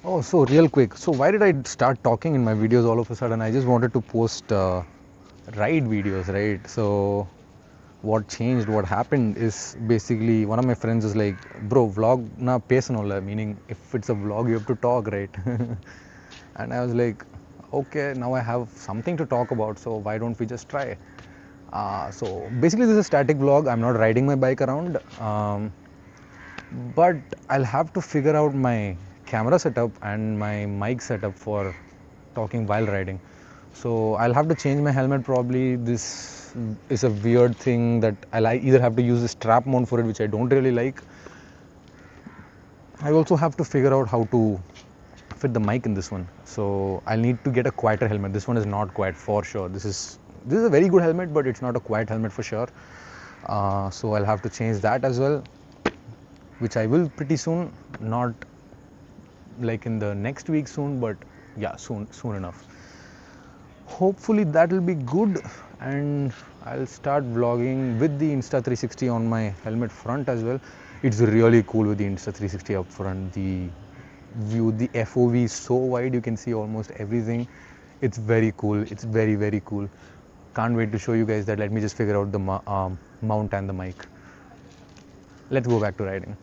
Oh, so real quick. So why did I start talking in my videos all of a sudden? I just wanted to post ride videos, right? So what changed, what happened is basically one of my friends is like, bro, vlog na pesanola, meaning if it's a vlog, you have to talk, right? And I was like, okay, now I have something to talk about, so why don't we just try? So basically, this is a static vlog. I'm not riding my bike around. But I'll have to figure out my camera setup and my mic setup for talking while riding. So I'll have to change my helmet probably. This is a weird thing that I'll either have to use a strap mount for it, which I don't really like. I also have to figure out how to fit the mic in this one. So I'll need to get a quieter helmet. This one is not quiet for sure. This is a very good helmet, but it's not a quiet helmet for sure. So I'll have to change that as well, which I will pretty soon. Not like in the next week soon, but yeah, soon enough. Hopefully that will be good, and I'll start vlogging with the Insta360 on my helmet front as well. It's really cool with the Insta360 up front. The view, the FOV is so wide, you can see almost everything. It's very cool. It's very cool. Can't wait to show you guys that. Let me just figure out the mount and the mic. Let's go back to riding.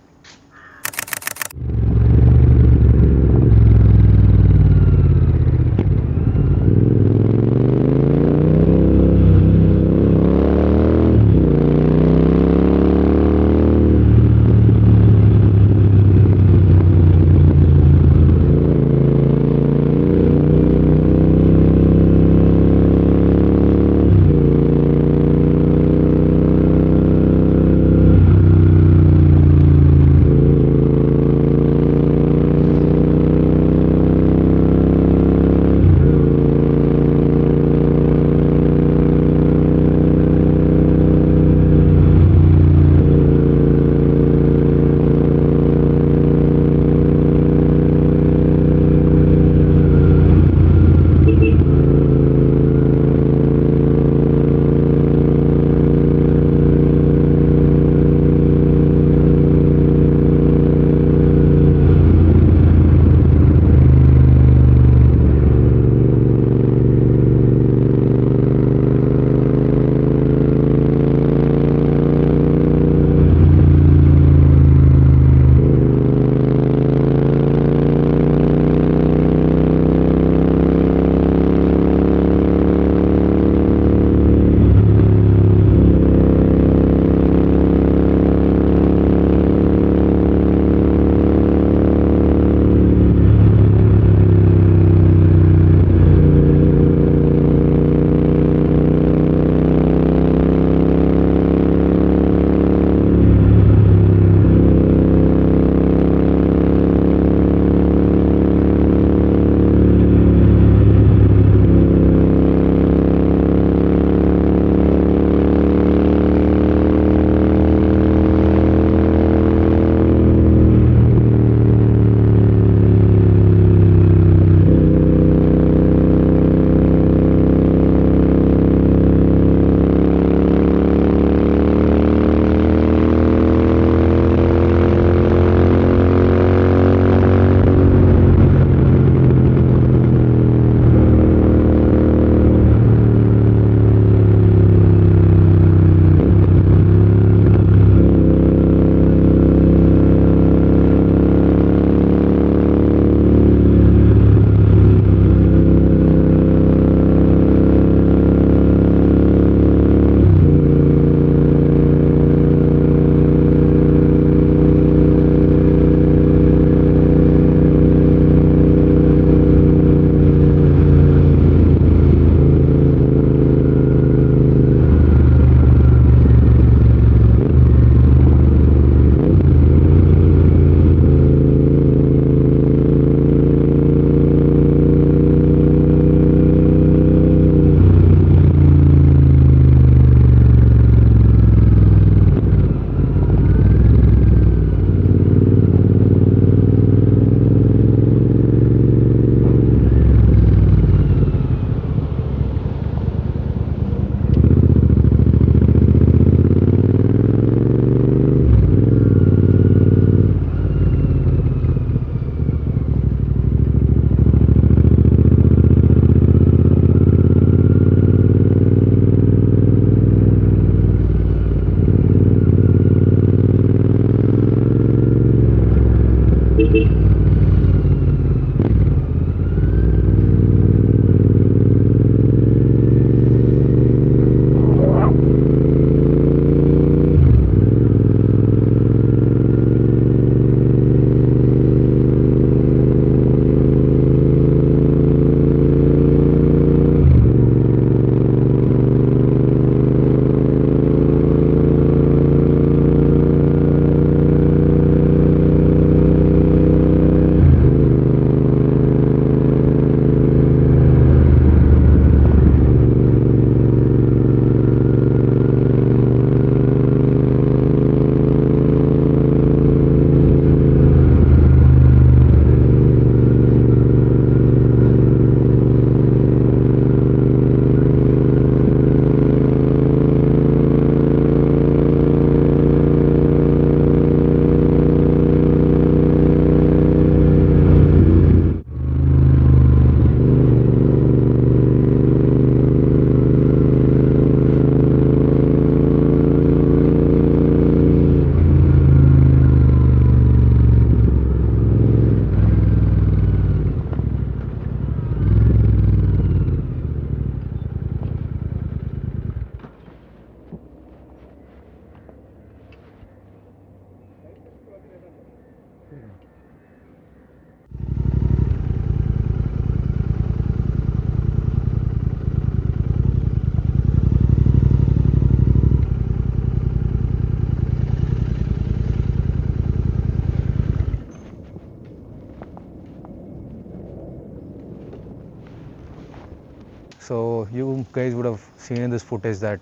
So you guys would have seen in this footage that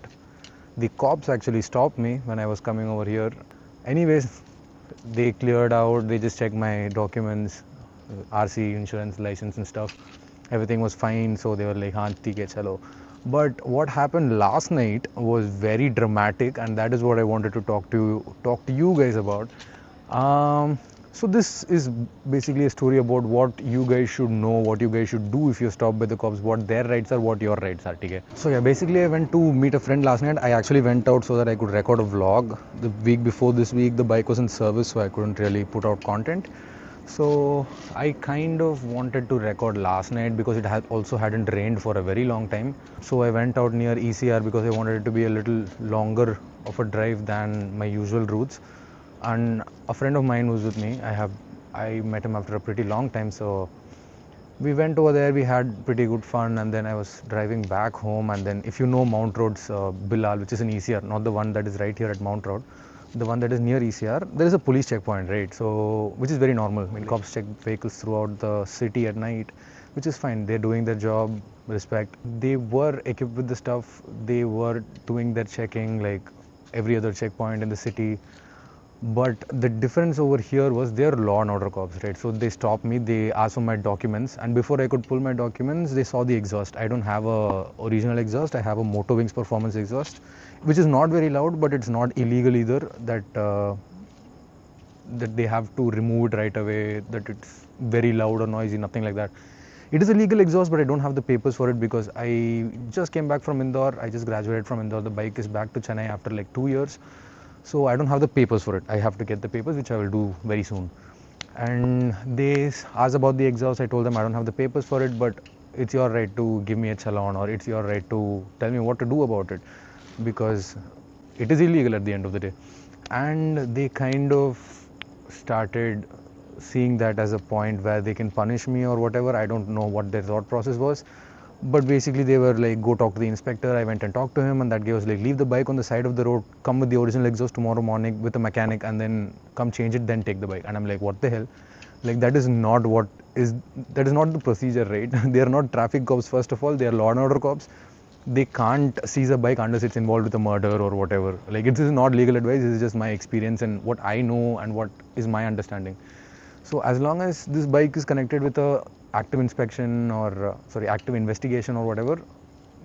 the cops actually stopped me when I was coming over here. Anyways, they cleared out, they just checked my documents, RC, insurance, license and stuff. Everything was fine, so they were like, haan, theek hai, chalo. But what happened last night was very dramatic, and that is what I wanted to talk to you guys about. So this is basically a story about what you guys should know, what you guys should do if you're stopped by the cops, what their rights are, what your rights are. Okay? So yeah, basically I went to meet a friend last night. I actually went out so that I could record a vlog. The week before this week, the bike was in service, so I couldn't really put out content. So I kind of wanted to record last night because it also hadn't rained for a very long time. So I went out near ECR because I wanted it to be a little longer of a drive than my usual routes. And a friend of mine was with me. I met him after a pretty long time, so we went over there. We had pretty good fun, and then I was driving back home. And then, if you know Mount Road's Bilal, which is in ECR, not the one that is right here at Mount Road, the one that is near ECR, there is a police checkpoint, right? So, which is very normal. I mean, cops check vehicles throughout the city at night, which is fine. They're doing their job, respect. They were equipped with the stuff. They were doing their checking like every other checkpoint in the city. But the difference over here was they're law and order cops, right? So they stopped me, they asked for my documents, and before I could pull my documents, they saw the exhaust. I don't have a original exhaust, I have a Moto Wings Performance exhaust, which is not very loud, but it's not illegal either, that they have to remove it right away, that it's very loud or noisy, nothing like that. It is a legal exhaust, but I don't have the papers for it because I just came back from Indore. I just graduated from Indore. The bike is back to Chennai after like 2 years. So I don't have the papers for it. I have to get the papers, which I will do very soon. And they asked about the exhaust. I told them I don't have the papers for it, but it's your right to give me a challan, or it's your right to tell me what to do about it, because it is illegal at the end of the day. And they kind of started seeing that as a point where they can punish me or whatever. I don't know what their thought process was. But basically they were like, go talk to the inspector. I went and talked to him, and that guy was like, leave the bike on the side of the road, come with the original exhaust tomorrow morning with a mechanic, and then come change it, then take the bike. And I'm like, what the hell? Like, that is not the procedure, right? They are not traffic cops, first of all. They are law and order cops. They can't seize a bike unless it's involved with a murder or whatever. Like, this is not legal advice. This is just my experience and what I know and what is my understanding. So as long as this bike is connected with a active inspection or active investigation or whatever,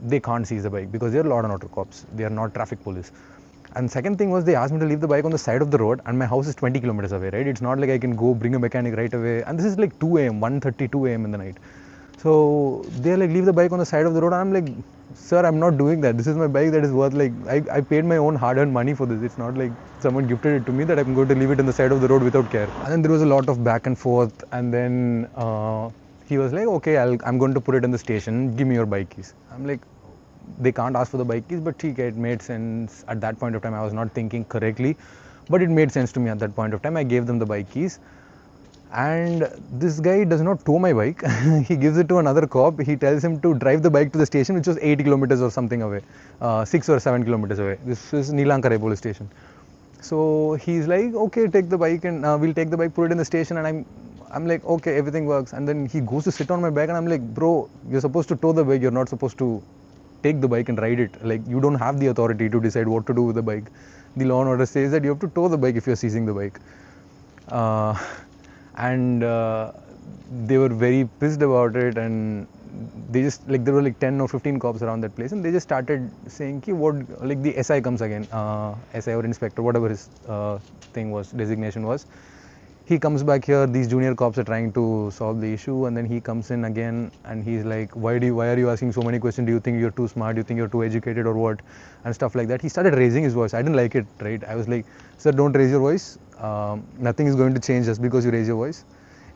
they can't seize the bike because they're law and order cops. They are not traffic police. And second thing was, they asked me to leave the bike on the side of the road, and my house is 20 kilometers away, right? It's not like I can go bring a mechanic right away. And this is like 2 a.m., 1:32 a.m. in the night. So they're like, leave the bike on the side of the road. And I'm like, sir, I'm not doing that. This is my bike that is worth like, I paid my own hard-earned money for this. It's not like someone gifted it to me that I'm going to leave it on the side of the road without care. And then there was a lot of back and forth. And then he was like, okay, I'm going to put it in the station. Give me your bike keys. I'm like, they can't ask for the bike keys, but it made sense. At that point of time, I was not thinking correctly, but it made sense to me at that point of time. I gave them the bike keys. And this guy does not tow my bike. He gives it to another cop. He tells him to drive the bike to the station, which was 80 kilometers or something away, 6 or 7 kilometers away. This is Neelankare police station. So he's like, okay, take the bike, and we'll take the bike, put it in the station. And I'm like, okay, everything works. And then he goes to sit on my back, and I'm like, bro, you're supposed to tow the bike. You're not supposed to take the bike and ride it. Like, you don't have the authority to decide what to do with the bike. The law and order says that you have to tow the bike if you're seizing the bike. And they were very pissed about it, and they just, like, there were like 10 or 15 cops around that place, and they just started saying ki what, like, the SI comes again, SI or inspector, whatever his designation was. He comes back here, these junior cops are trying to solve the issue, and then he comes in again, and he's like, why are you asking so many questions? Do you think you're too smart? Do you think you're too educated or what? And stuff like that. He started raising his voice. I didn't like it, right? I was like, sir, don't raise your voice. Nothing is going to change just because you raise your voice.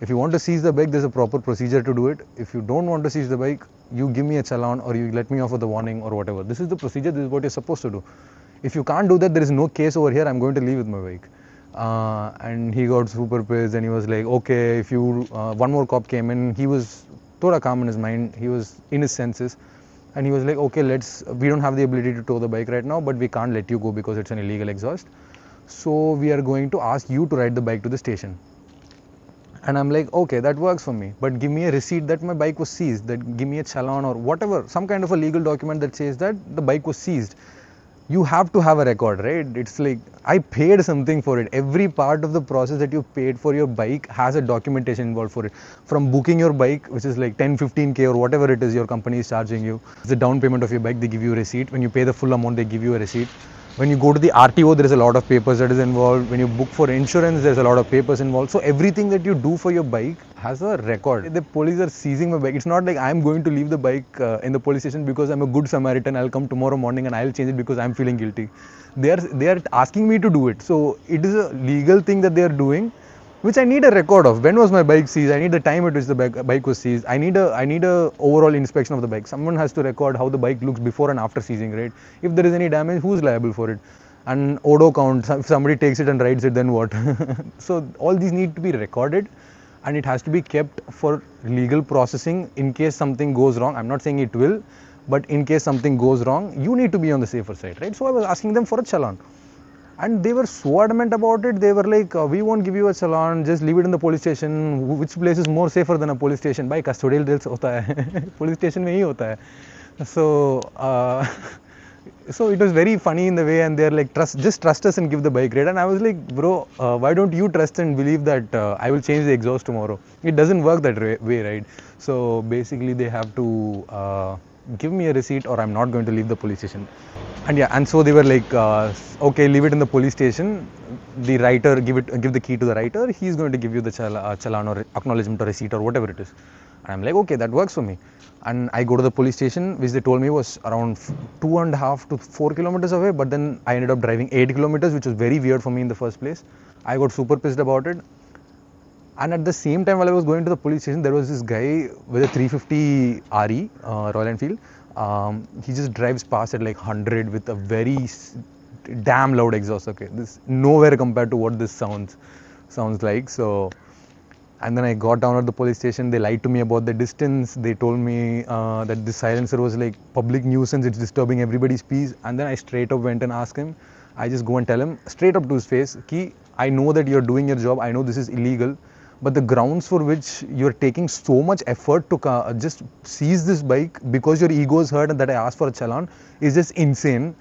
If you want to seize the bike, there's a proper procedure to do it. If you don't want to seize the bike, you give me a challan, or you let me off with a warning or whatever. This is the procedure. This is what you're supposed to do. If you can't do that, there is no case over here. I'm going to leave with my bike. And he got super pissed, and he was like, okay, if you, one more cop came in, he was thoda calm in his mind, he was in his senses, and he was like, okay, we don't have the ability to tow the bike right now, but we can't let you go because it's an illegal exhaust, so we are going to ask you to ride the bike to the station. And I'm like, okay, that works for me, but give me a receipt that my bike was seized, that give me a challan or whatever, some kind of a legal document that says that the bike was seized. You have to have a record, right? It's like, I paid something for it. Every part of the process that you paid for your bike has a documentation involved for it. From booking your bike, which is like 10, 15K or whatever it is your company is charging you. The down payment of your bike, they give you a receipt. When you pay the full amount, they give you a receipt. When you go to the RTO, there is a lot of papers that is involved. When you book for insurance, there's a lot of papers involved. So everything that you do for your bike has a record. The police are seizing my bike. It's not like I'm going to leave the bike in the police station because I'm a good Samaritan. I'll come tomorrow morning and I'll change it because I'm feeling guilty. They are asking me to do it. So it is a legal thing that they are doing, which I need a record of. When was my bike seized? I need the time at which the bike was seized. I need a overall inspection of the bike. Someone has to record how the bike looks before and after seizing, right? If there is any damage, who's liable for it? And odo count, if somebody takes it and rides it, then what? So all these need to be recorded, and it has to be kept for legal processing in case something goes wrong. I'm not saying it will, but in case something goes wrong, you need to be on the safer side, right? So I was asking them for a challan. And they were so adamant about it. They were like, we won't give you a challan, just leave it in the police station. Which place is more safer than a police station? By custodial jail hota hai. Police station mein hi hota hai. So, so it was very funny in the way, and they're like, just trust us and give the bike ride. And I was like, bro, why don't you trust and believe that I will change the exhaust tomorrow? It doesn't work that way, right? So basically they have to give me a receipt or I'm not going to leave the police station. And yeah, and so they were like, okay, leave it in the police station. The writer, give the key to the writer. He's going to give you the challan or acknowledgement or receipt or whatever it is. And I'm like, okay, that works for me. And I go to the police station, which they told me was around 2.5 to 4 kilometers away. But then I ended up driving 8 kilometers, which was very weird for me in the first place. I got super pissed about it. And at the same time, while I was going to the police station, there was this guy with a 350 RE, Royal Enfield. He just drives past at like 100 with a very damn loud exhaust. Okay, this nowhere compared to what this sounds like. So, and then I got down at the police station. They lied to me about the distance. They told me that the silencer was like public nuisance. It's disturbing everybody's peace. And then I straight up went and asked him. I just go and tell him straight up to his face, ki, I know that you're doing your job. I know this is illegal. But the grounds for which you're taking so much effort to just seize this bike because your ego is hurt and that I asked for a challan is just insane.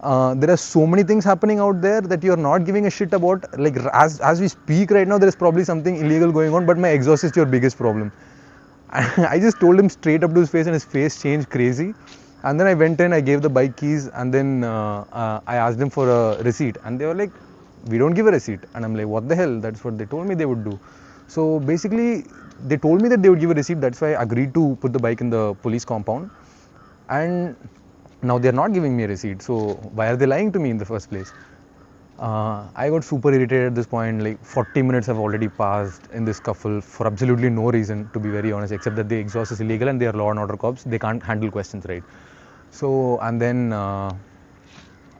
There are so many things happening out there that you're not giving a shit about. Like as we speak right now, there is probably something illegal going on, but my exhaust is your biggest problem. I just told him straight up to his face, and his face changed crazy. And then I went in, I gave the bike keys, and then I asked them for a receipt, and they were like, we don't give a receipt. And I'm like, what the hell? That's what they told me they would do. So basically, they told me that they would give a receipt. That's why I agreed to put the bike in the police compound. And now they're not giving me a receipt. So why are they lying to me in the first place? I got super irritated at this point. Like 40 minutes have already passed in this scuffle for absolutely no reason, to be very honest, except that the exhaust is illegal and they are law and order cops. They can't handle questions, right? So, and then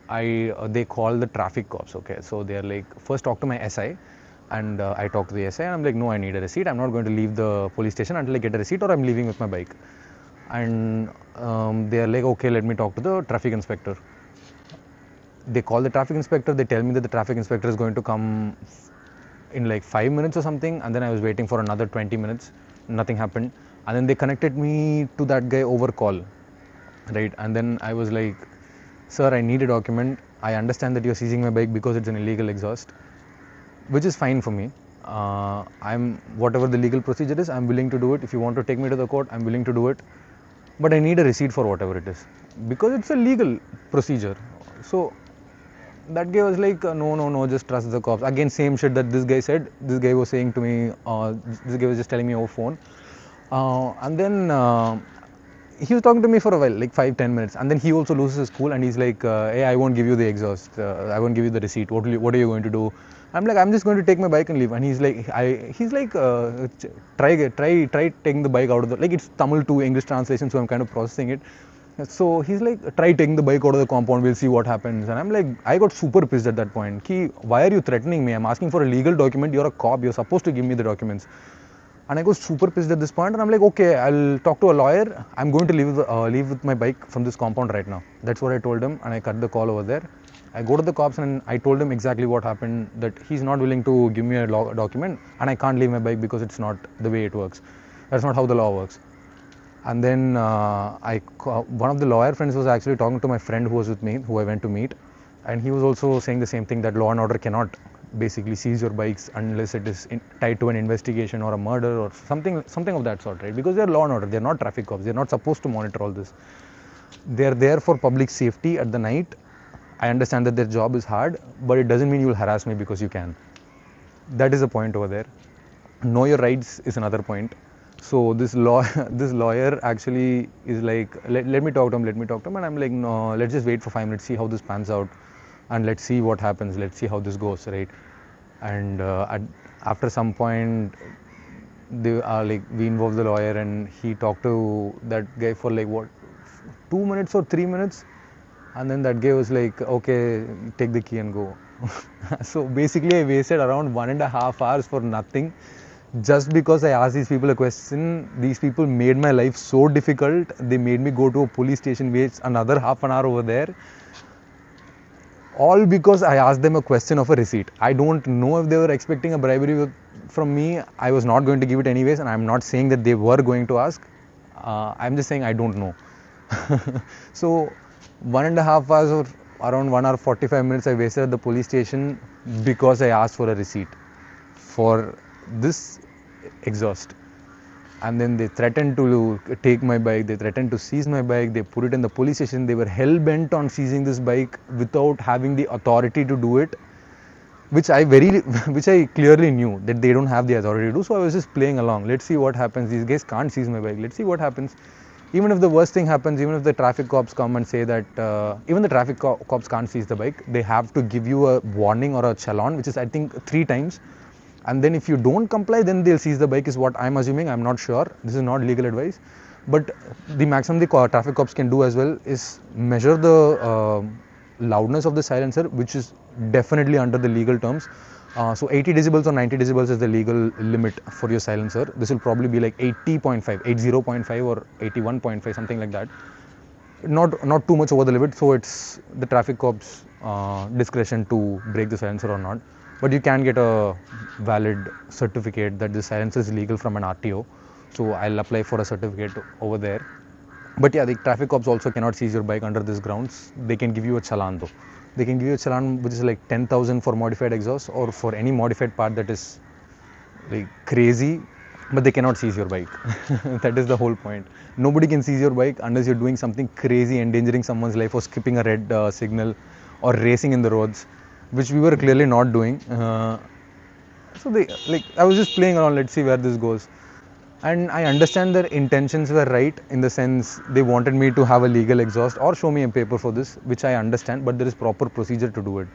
they call the traffic cops. Okay, so they're like, first talk to my SI, and I talk to the SI, and I'm like, no, I need a receipt. I'm not going to leave the police station until I get a receipt, or I'm leaving with my bike. And they're like, okay, let me talk to the traffic inspector. They call the traffic inspector. They tell me that the traffic inspector is going to come in like 5 minutes or something, and then I was waiting for another 20 minutes. Nothing happened, and then they connected me to that guy over call, right? And then I was like, sir, I need a document. I understand that you're seizing my bike because it's an illegal exhaust, which is fine for me. I'm whatever the legal procedure is, I'm willing to do it. If you want to take me to the court, I'm willing to do it, but I need a receipt for whatever it is because it's a legal procedure. So that guy was like, no, just trust the cops. Again, same shit that this guy said. This guy was saying to me, this guy was just telling me over phone. And then he was talking to me for a while, like 5-10 minutes. And then he also loses his cool and he's like, hey, I won't give you the exhaust. I won't give you the receipt. What are you going to do? I'm like, I'm just going to take my bike and leave. And he's like, try taking the bike out of the, like it's Tamil to English translation, so I'm kind of processing it. So he's like, try taking the bike out of the compound, we'll see what happens. And I'm like, I got super pissed at that point. Why are you threatening me? I'm asking for a legal document. You're a cop. You're supposed to give me the documents. And I got super pissed at this point. And I'm like, okay, I'll talk to a lawyer. I'm going to leave with my bike from this compound right now. That's what I told him. And I cut the call over there. I go to the cops and I told him exactly what happened, that he's not willing to give me a document and I can't leave my bike because it's not the way it works. That's not how the law works. And then one of the lawyer friends was actually talking to my friend who was with me, who I went to meet, and he was also saying the same thing, that law and order cannot basically seize your bikes unless it is tied to an investigation or a murder or something of that sort, right? Because they're law and order, they're not traffic cops, they're not supposed to monitor all this. They're there for public safety at the night. I understand that their job is hard, but it doesn't mean you will harass me because you can. That is the point over there. Know your rights is another point. So this lawyer actually is like, let me talk to him, and I'm like, no, let's just wait for 5 minutes, see how this pans out, and let's see what happens, let's see how this goes, right? And after some point, they are like, we involve the lawyer, and he talked to that guy for like 2 minutes or 3 minutes, and then that guy was like, okay, take the key and go. So basically I wasted around 1.5 hours for nothing. Just because I asked these people a question. These people made my life so difficult. They made me go to a police station, waste another half an hour over there. All because I asked them a question of a receipt. I don't know if they were expecting a bribery from me. I was not going to give it anyways, and I'm not saying that they were going to ask. I'm just saying I don't know. So 1.5 hours or around 1 hour 45 minutes I wasted at the police station because I asked for a receipt for this exhaust. And then they threatened to take my bike, they threatened to seize my bike, they put it in the police station. They were hell bent on seizing this bike without having the authority to do it, which I clearly knew that they don't have the authority to do. So I was just playing along. Let's see what happens. These guys can't seize my bike. Let's see what happens. Even if the worst thing happens, even if the traffic cops come and say that even the traffic cops can't seize the bike, they have to give you a warning or a challan, which is I think 3 times. And then if you don't comply, then they'll seize the bike, is what I'm assuming. I'm not sure. This is not legal advice. But the maximum the traffic cops can do as well is measure the loudness of the silencer, which is definitely under the legal terms. So 80 decibels or 90 decibels is the legal limit for your silencer. This will probably be like 80.5, 80.5 or 81.5, something like that. Not too much over the limit, so it's the traffic cops' discretion to break the silencer or not. But you can get a valid certificate that the silencer is legal from an RTO. So I'll apply for a certificate over there. But yeah, the traffic cops also cannot seize your bike under these grounds. They can give you a challan though. They can give you a challan which is like 10,000 for modified exhaust or for any modified part that is like crazy, but they cannot seize your bike. That is the whole point. Nobody can seize your bike unless you're doing something crazy, endangering someone's life, or skipping a red signal, or racing in the roads, which we were clearly not doing. So I was just playing around, let's see where this goes. And I understand their intentions were right, in the sense they wanted me to have a legal exhaust or show me a paper for this, which I understand, but there is proper procedure to do it.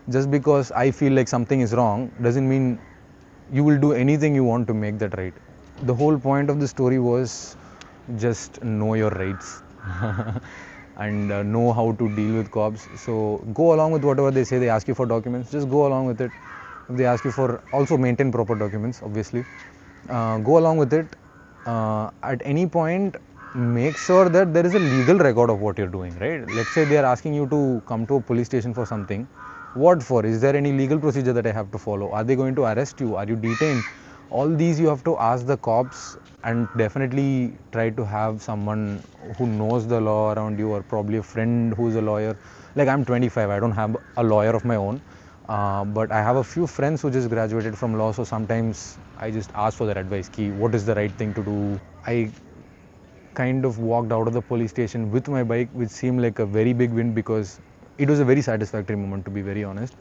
Just because I feel like something is wrong doesn't mean you will do anything you want to make that right. The whole point of the story was just know your rights and know how to deal with cops. So go along with whatever they say. They ask you for documents, just go along with it. If they ask you for, also maintain proper documents, obviously. Go along with it. At any point, make sure that there is a legal record of what you're doing, right? Let's say they are asking you to come to a police station for something. What for? Is there any legal procedure that I have to follow? Are they going to arrest you? Are you detained? All these you have to ask the cops, and definitely try to have someone who knows the law around you, or probably a friend who's a lawyer. Like, I'm 25, I don't have a lawyer of my own, but I have a few friends who just graduated from law, so sometimes I just ask for their advice. Ki, what is the right thing to do? I kind of walked out of the police station with my bike, which seemed like a very big win, because it was a very satisfactory moment, to be very honest.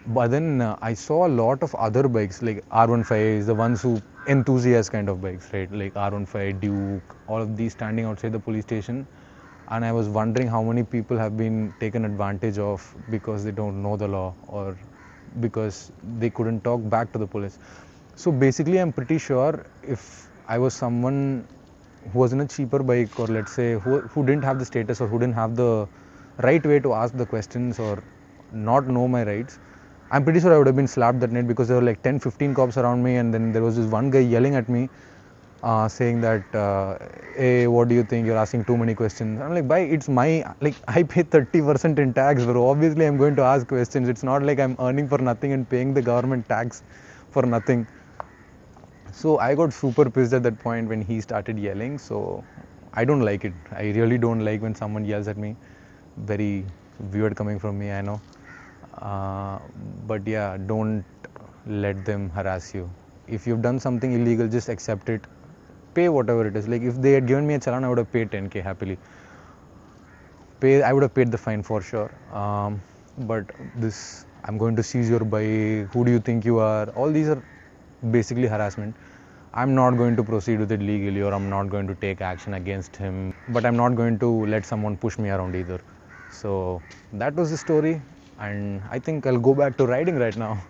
But then I saw a lot of other bikes, like R15s, the ones who enthusiast kind of bikes, right? Like R15, Duke, all of these standing outside the police station. And I was wondering how many people have been taken advantage of because they don't know the law, or because they couldn't talk back to the police. So basically, I'm pretty sure if I was someone who was in a cheaper bike, or let's say who didn't have the status, or who didn't have the right way to ask the questions, or not know my rights, I'm pretty sure I would have been slapped that night, because there were like 10-15 cops around me, and then there was this one guy yelling at me, saying that, hey, what do you think? You're asking too many questions. I'm like, bye, it's my, like, I pay 30% in tax, bro. Obviously, I'm going to ask questions. It's not like I'm earning for nothing and paying the government tax for nothing. So I got super pissed at that point when he started yelling. So I don't like it. I really don't like when someone yells at me. Very weird coming from me, I know. Uh, but yeah, don't let them harass you. If you've done something illegal, just accept it. Pay whatever it is. Like, if they had given me a challan, I would have paid 10k happily. I would have paid the fine for sure. But this, I'm going to seize your bike. Who do you think you are? All these are basically harassment. I'm not going to proceed with it legally, or I'm not going to take action against him. But I'm not going to let someone push me around either. So that was the story, and I think I'll go back to riding right now.